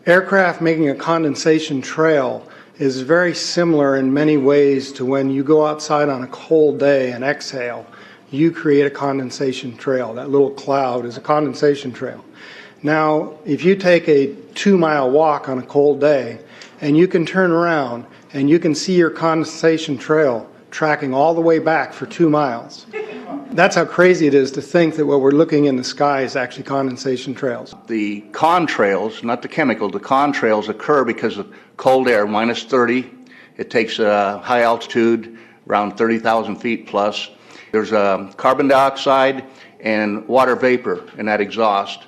Aircraft making a condensation trail is very similar in many ways to when you go outside on a cold day and exhale. You create a condensation trail. That little cloud is a condensation trail. Now, if you take a 2-mile walk on a cold day and you can turn around and you can see your condensation trail tracking all the way back for 2 miles. That's how crazy it is to think that what we're looking in the sky is actually condensation trails. The contrails, not the chemical, the contrails occur because of cold air, minus 30. It takes high altitude, around 30,000 feet plus. There's carbon dioxide and water vapor in that exhaust.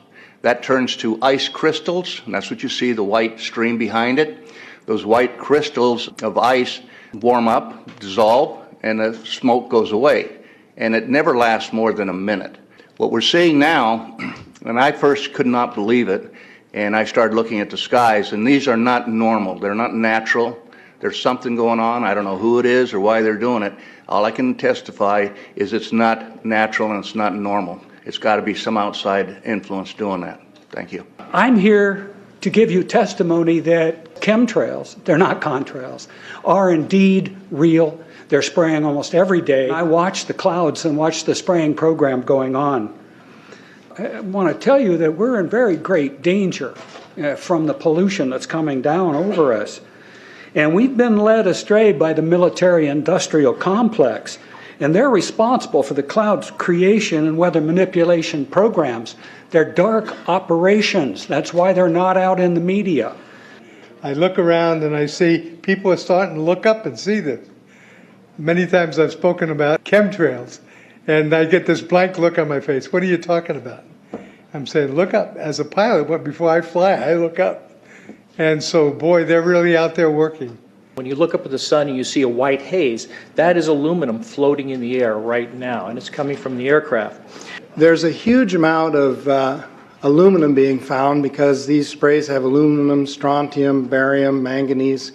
That turns to ice crystals, and that's what you see, the white stream behind it. Those white crystals of ice warm up, dissolve, and the smoke goes away. And it never lasts more than a minute. What we're seeing now, and I first could not believe it, and I started looking at the skies, and these are not normal. They're not natural. There's something going on. I don't know who it is or why they're doing it. All I can testify is it's not natural and it's not normal. It's got to be some outside influence doing that. Thank you. I'm here to give you testimony that chemtrails, they're not contrails, are indeed real. They're spraying almost every day. I watch the clouds and watch the spraying program going on. I want to tell you that we're in very great danger from the pollution that's coming down over us. And we've been led astray by the military-industrial complex, and they're responsible for the cloud's creation and weather manipulation programs. They're dark operations. That's why they're not out in the media. I look around and I see people are starting to look up and see this. Many times I've spoken about chemtrails, and I get this blank look on my face. What are you talking about? I'm saying, look up. As a pilot, before I fly, I look up. And so, boy, they're really out there working. When you look up at the sun and you see a white haze, that is aluminum floating in the air right now, and it's coming from the aircraft. There's a huge amount of aluminum being found because these sprays have aluminum, strontium, barium, manganese.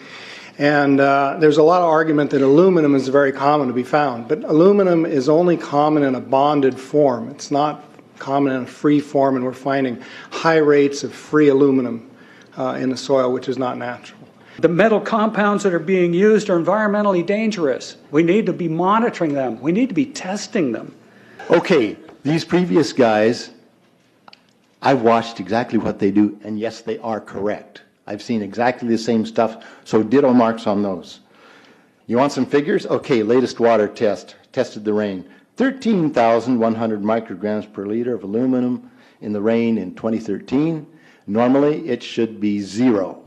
And there's a lot of argument that aluminum is very common to be found, but aluminum is only common in a bonded form. It's not common in a free form, and we're finding high rates of free aluminum in the soil, which is not natural. The metal compounds that are being used are environmentally dangerous. We need to be monitoring them. We need to be testing them. Okay, these previous guys, I've watched exactly what they do, and yes, they are correct. I've seen exactly the same stuff, so ditto marks on those. You want some figures? Okay, latest water test, tested the rain. 13,100 micrograms per liter of aluminum in the rain in 2013. Normally, it should be 0.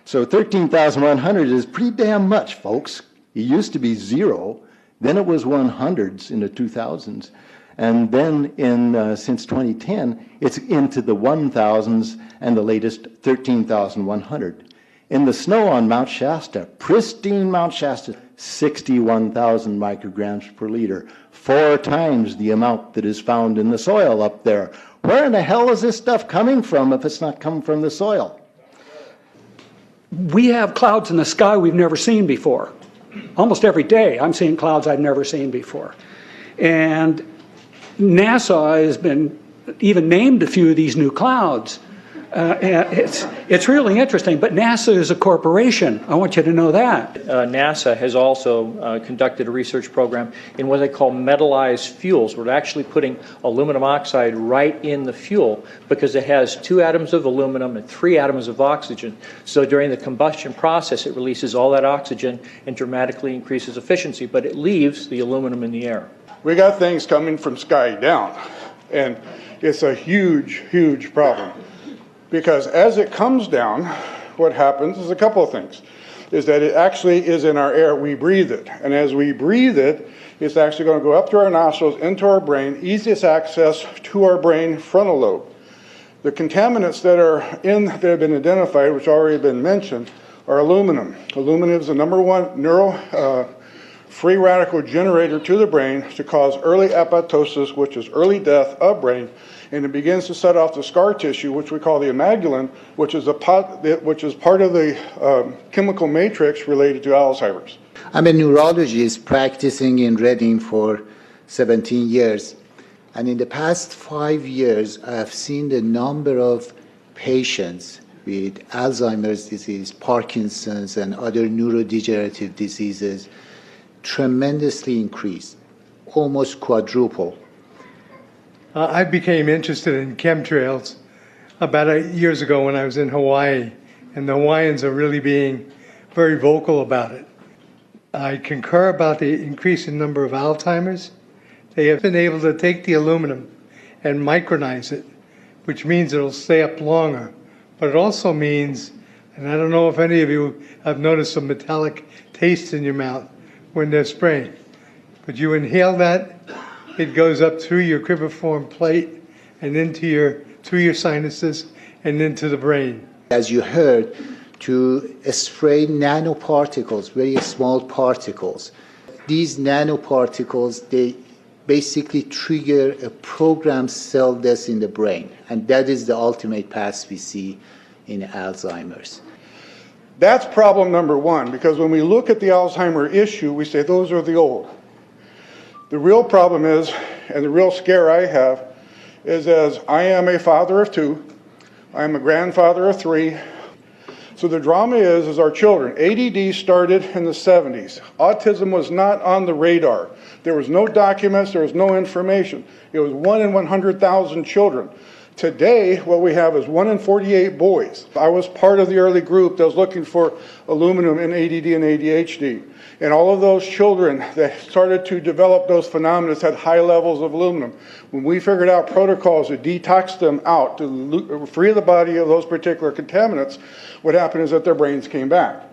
So 13,100 is pretty damn much, folks. It used to be 0, then it was 100s in the 2000s. And then since 2010, it's into the 1,000s and the latest 13,100. In the snow on Mount Shasta, pristine Mount Shasta, 61,000 micrograms per liter, 4 times the amount that is found in the soil up there. Where in the hell is this stuff coming from if it's not coming from the soil? We have clouds in the sky we've never seen before. Almost every day I'm seeing clouds I've never seen before. And NASA has been even named a few of these new clouds. It's really interesting, but NASA is a corporation. I want you to know that. NASA has also conducted a research program in what they call metallized fuels. We're actually putting aluminum oxide right in the fuel because it has 2 atoms of aluminum and 3 atoms of oxygen. So during the combustion process, it releases all that oxygen and dramatically increases efficiency, but it leaves the aluminum in the air. We got things coming from sky down, and it's a huge, huge problem. Because as it comes down, what happens is a couple of things. Is that it actually is in our air, we breathe it. And as we breathe it, it's actually going to go up through our nostrils, into our brain, easiest access to our brain frontal lobe. The contaminants that have been identified, which already been mentioned, are aluminum. Aluminum is the #1 free radical generator to the brain to cause early apoptosis, which is early death of brain, and it begins to set off the scar tissue, which we call the amygdalin, which is part of the chemical matrix related to Alzheimer's. I'm a neurologist practicing in Reading for 17 years, and in the past 5 years, I have seen the number of patients with Alzheimer's disease, Parkinson's, and other neurodegenerative diseases tremendously increased, almost quadruple. I became interested in chemtrails about 8 years ago when I was in Hawaii, and the Hawaiians are really being very vocal about it. I concur about the increasing number of Alzheimer's. They have been able to take the aluminum and micronize it, which means it'll stay up longer. But it also means, and I don't know if any of you have noticed a metallic taste in your mouth when they're spraying, but you inhale that, it goes up through your cribriform plate and through your sinuses and into the brain. As you heard, to spray nanoparticles, very small particles. These nanoparticles, they basically trigger a programmed cell death in the brain, and that is the ultimate path we see in Alzheimer's. That's problem number one, because when we look at the Alzheimer issue, we say those are the old. The real problem is, and the real scare I have, is as I am a father of 2, I'm a grandfather of 3. So the drama is our children. ADD started in the 70s. Autism was not on the radar. There was no documents, there was no information. It was 1 in 100,000 children. Today, what we have is 1 in 48 boys. I was part of the early group that was looking for aluminum in ADD and ADHD. And all of those children that started to develop those phenomena had high levels of aluminum. When we figured out protocols to detox them out, to free the body of those particular contaminants, what happened is that their brains came back.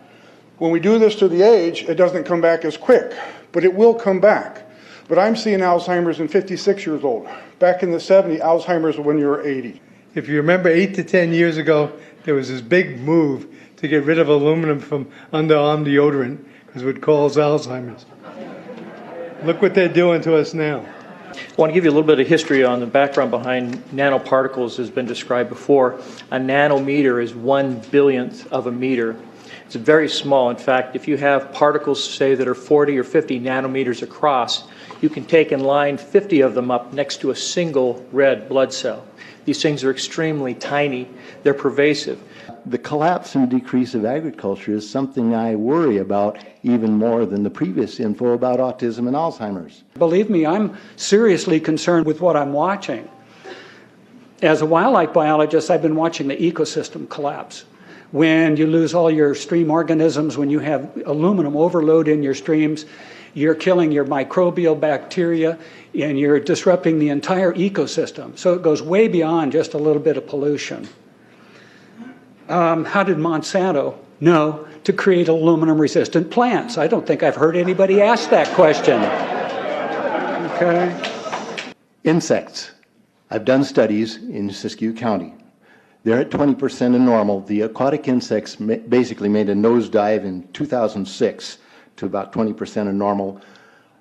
When we do this to the age, it doesn't come back as quick, but it will come back. But I'm seeing Alzheimer's in 56 years old. Back in the 70s, Alzheimer's when you were 80. If you remember 8 to 10 years ago, there was this big move to get rid of aluminum from underarm deodorant because it would cause Alzheimer's. Look what they're doing to us now. I want to give you a little bit of history on the background behind nanoparticles has been described before. A nanometer is 1/1000th of a meter. It's very small. In fact, if you have particles, say, that are 40 or 50 nanometers across, you can take and line 50 of them up next to a single red blood cell. These things are extremely tiny. They're pervasive. The collapse and decrease of agriculture is something I worry about even more than the previous info about autism and Alzheimer's. Believe me, I'm seriously concerned with what I'm watching. As a wildlife biologist, I've been watching the ecosystem collapse. When you lose all your stream organisms, when you have aluminum overload in your streams, you're killing your microbial bacteria and you're disrupting the entire ecosystem. So it goes way beyond just a little bit of pollution. How did Monsanto know to create aluminum-resistant plants? I don't think I've heard anybody ask that question. Okay. Insects. I've done studies in Siskiyou County. They're at 20% of normal. The aquatic insects basically made a nosedive in 2006 to about 20% of normal.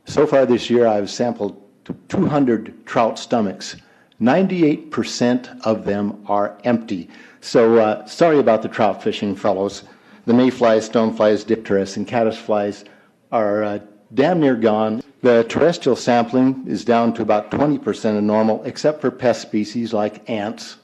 So far this year, I've sampled 200 trout stomachs. 98% of them are empty. So sorry about the trout fishing, fellows. The mayflies, stoneflies, dipterus, and caddisflies are damn near gone. The terrestrial sampling is down to about 20% of normal, except for pest species like ants.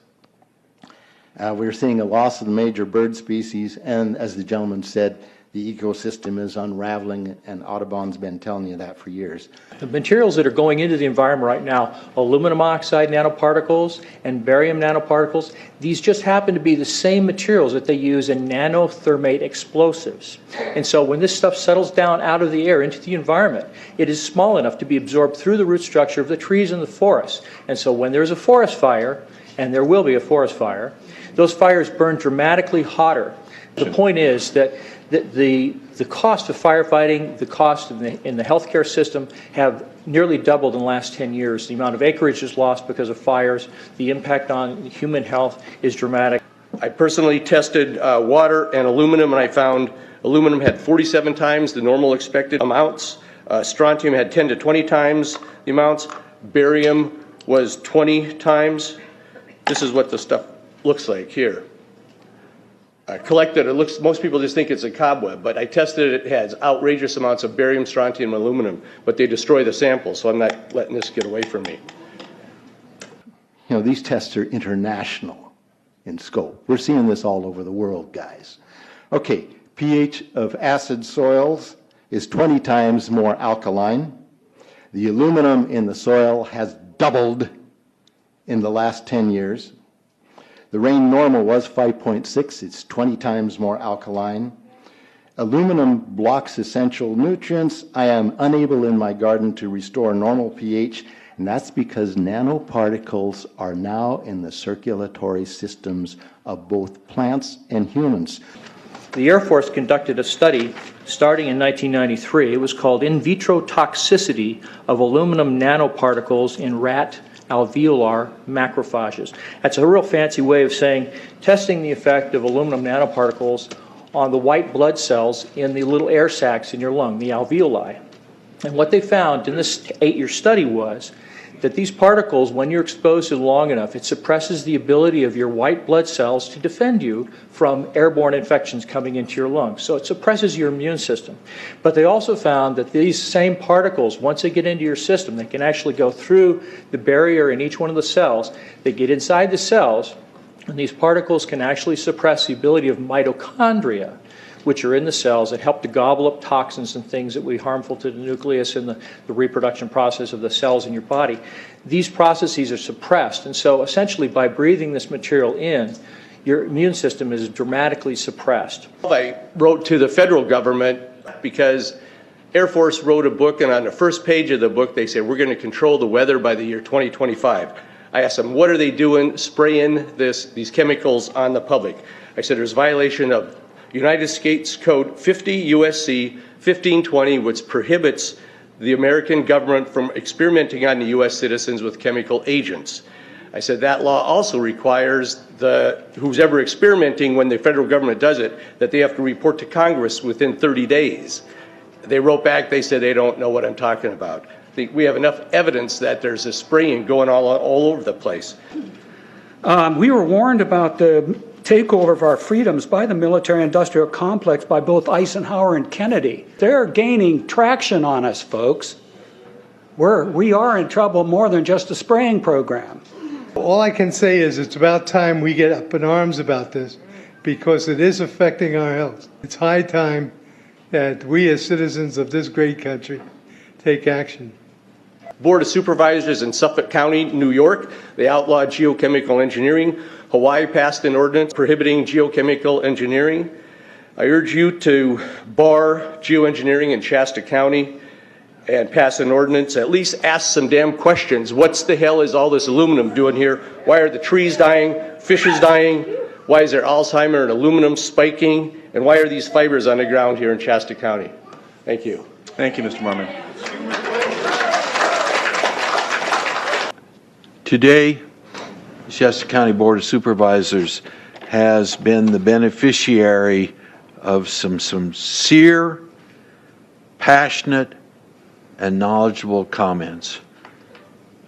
We're seeing a loss of the major bird species, and as the gentleman said, the ecosystem is unraveling, and Audubon's been telling you that for years. The materials that are going into the environment right now, aluminum oxide nanoparticles and barium nanoparticles, these just happen to be the same materials that they use in nanothermate explosives. And so when this stuff settles down out of the air into the environment, it is small enough to be absorbed through the root structure of the trees in the forest. And so when there's a forest fire, and there will be a forest fire, those fires burn dramatically hotter. The point is that the cost of firefighting, the cost in the healthcare system have nearly doubled in the last 10 years. The amount of acreage is lost because of fires. The impact on human health is dramatic. I personally tested water and aluminum, and I found aluminum had 47 times the normal expected amounts. Strontium had 10 to 20 times the amounts. Barium was 20 times. This is what the stuff looks like here. Collected, most people just think it's a cobweb, but I tested it. It has outrageous amounts of barium, strontium, and aluminum, but they destroy the sample, so I'm not letting this get away from me. You know, these tests are international, in scope. We're seeing this all over the world, guys. Okay, pH of acid soils is 20 times more alkaline. The aluminum in the soil has doubled in the last 10 years. The rain normal was 5.6. It's 20 times more alkaline. Aluminum blocks essential nutrients. I am unable in my garden to restore normal pH, and that's because nanoparticles are now in the circulatory systems of both plants and humans. The Air Force conducted a study starting in 1993. It was called In Vitro Toxicity of Aluminum Nanoparticles in Rat Alveolar Macrophages. That's a real fancy way of saying testing the effect of aluminum nanoparticles on the white blood cells in the little air sacs in your lung, the alveoli. And what they found in this 8-year study was that these particles, when you're exposed to them long enough, it suppresses the ability of your white blood cells to defend you from airborne infections coming into your lungs. So it suppresses your immune system. But they also found that these same particles, once they get into your system, they can actually go through the barrier in each one of the cells. They get inside the cells, and these particles can actually suppress the ability of mitochondria, which are in the cells that help to gobble up toxins and things that would be harmful to the nucleus and the reproduction process of the cells in your body. These processes are suppressed, and so essentially by breathing this material in, your immune system is dramatically suppressed. I wrote to the federal government because Air Force wrote a book, and on the first page of the book they said, we're going to control the weather by the year 2025. I asked them, what are they doing spraying these chemicals on the public? I said, there's violation of United States Code 50 USC 1520, which prohibits the American government from experimenting on the U.S. citizens with chemical agents. I said that law also requires who's ever experimenting, when the federal government does it, that they have to report to Congress within 30 days. They wrote back, they said they don't know what I'm talking about. We have enough evidence that there's a spraying going all over the place. We were warned about the takeover of our freedoms by the military-industrial complex by both Eisenhower and Kennedy. They're gaining traction on us, folks. We are in trouble more than just a spraying program. All I can say is it's about time we get up in arms about this, because it is affecting our health. It's high time that we as citizens of this great country take action. Board of Supervisors in Suffolk County, New York, they outlawed geochemical engineering. Hawaii passed an ordinance prohibiting geochemical engineering. I urge you to bar geoengineering in Shasta County and pass an ordinance. At least ask some damn questions. What the hell is all this aluminum doing here? Why are the trees dying, fishes dying? Why is there Alzheimer and aluminum spiking? And why are these fibers on the ground here in Shasta County? Thank you. Thank you, Mr. Marmon. Today, the Shasta County Board of Supervisors has been the beneficiary of some sincere, passionate, and knowledgeable comments.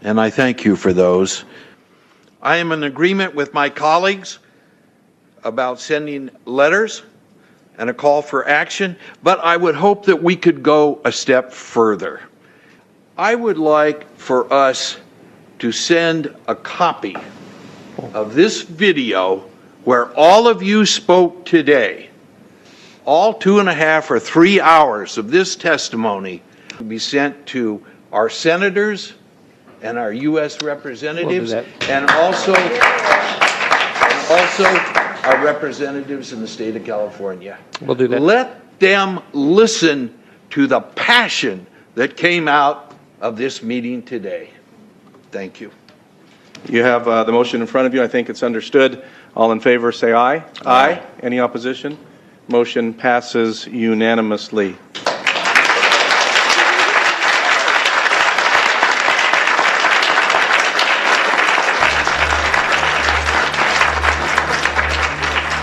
And I thank you for those. I am in agreement with my colleagues about sending letters and a call for action, but I would hope that we could go a step further. I would like for us to send a copy of this video where all of you spoke today, all 2.5 or 3 hours of this testimony, to be sent to our senators and our U.S. representatives, and also our representatives in the state of California. We'll do that. Let them listen to the passion that came out of this meeting today. Thank you. You have the motion in front of you. I think it's understood. All in favor, say aye. Aye. Any opposition? Motion passes unanimously.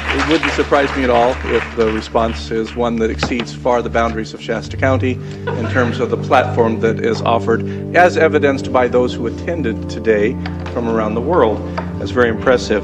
It wouldn't surprise me at all if the response is one that exceeds far the boundaries of Shasta County in terms of the platform that is offered, as evidenced by those who attended today from around the world. That's very impressive.